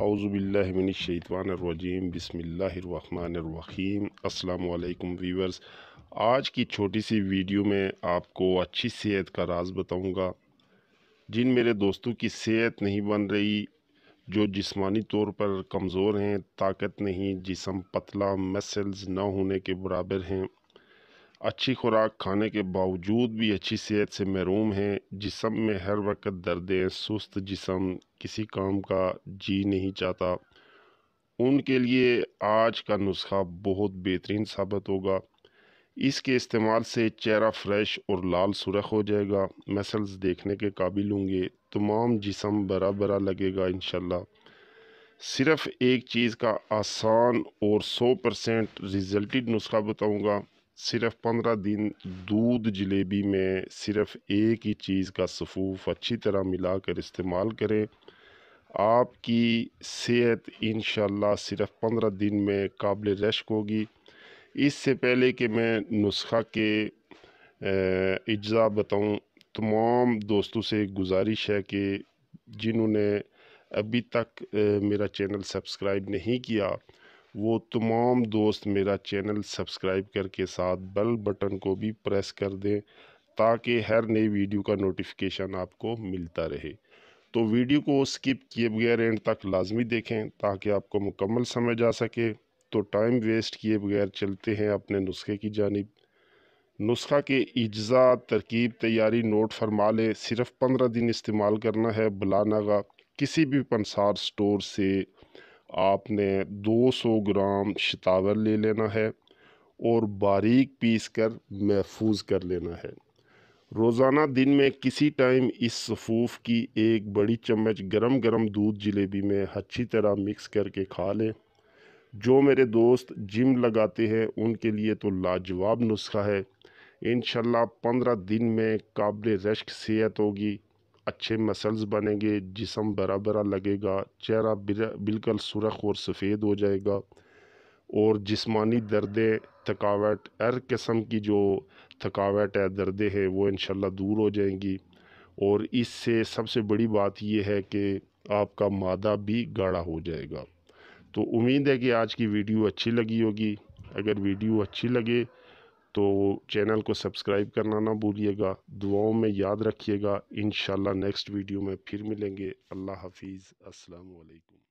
اعوذ باللہ من الشیطان الرجیم بسم اللہ الرحمن الرحیم۔ السلام علیکم ویورز، آج کی چھوٹی سی ویڈیو میں آپ کو اچھی صحت کا راز بتاؤں گا۔ جن میرے دوستوں کی صحت نہیں بن رہی، جو جسمانی طور پر کمزور ہیں، طاقت نہیں، جسم پتلا، مسلز نہ ہونے کے برابر ہیں، اچھی خوراک کھانے کے باوجود بھی اچھی صحت سے محروم ہیں، جسم میں ہر وقت دردیں، سست جسم، کسی کام کا جی نہیں چاہتا، ان کے لیے آج کا نسخہ بہت بہترین ثابت ہوگا۔ اس کے استعمال سے چہرہ فریش اور لال سرخ ہو جائے گا، مسلز دیکھنے کے قابل ہوں گے، تمام جسم برا برا لگے گا انشاءاللہ۔ صرف ایک چیز کا آسان اور 100% ریزلٹڈ نسخہ بتاؤں گا۔ صرف 15 دن دودھ جلیبی میں صرف ایک ہی چیز کا صفوف اچھی طرح ملا کر استعمال کریں، آپ کی صحت انشاءاللہ صرف 15 دن میں قابل رشک ہوگی۔ اس سے پہلے کہ میں نسخہ کے اجزاء بتاؤں، تمام دوستوں سے گزارش ہے کہ جنہوں نے ابھی تک میرا چینل سبسکرائب نہیں کیا، وہ تمام دوست میرا چینل سبسکرائب کر کے ساتھ بیل بٹن کو بھی پریس کر دیں تاکہ ہر نئی ویڈیو کا نوٹیفیکیشن آپ کو ملتا رہے۔ تو ویڈیو کو سکپ کیے بغیر اینڈ تک لازمی دیکھیں تاکہ آپ کو مکمل سمجھ آ سکے۔ تو ٹائم ویسٹ کیے بغیر چلتے ہیں اپنے نسخے کی جانب۔ نسخہ کے اجزاء، ترکیب، تیاری نوٹ فرما لیں۔ صرف 15 دن استعمال کرنا ہے بلا ناغہ۔ کسی بھی پنسار سٹور سے آپ نے 200 گرام شتاور لے لینا ہے اور باریک پیس کر محفوظ کر لینا ہے۔ روزانہ دن میں کسی ٹائم اس صفوف کی ایک بڑی چمچ گرم گرم دودھ جلیبی میں اچھی طرح مکس کر کے کھا لیں۔ جو میرے دوست جم لگاتے ہیں ان کے لیے تو لاجواب نسخہ ہے۔ انشاءاللہ 15 دن میں قابل رشک صحت ہوگی، اچھے مسلز بنیں گے، جسم برا برا لگے گا، چہرہ بالکل سرخ اور سفید ہو جائے گا، اور جسمانی دردیں، تھکاوٹ، ہر قسم کی جو تھکاوٹ ہے، دردیں ہیں، وہ انشاءاللہ دور ہو جائیں گی۔ اور اس سے سب سے بڑی بات یہ ہے کہ آپ کا معدہ بھی گاڑھا ہو جائے گا۔ تو امید ہے کہ آج کی ویڈیو اچھی لگی ہوگی۔ اگر ویڈیو اچھی لگے تو چینل کو سبسکرائب کرنا نہ بھولیے گا، دعاؤں میں یاد رکھیے گا۔ انشاءاللہ نیکسٹ ویڈیو میں پھر ملیں گے۔ اللہ حافظ، السلام علیکم۔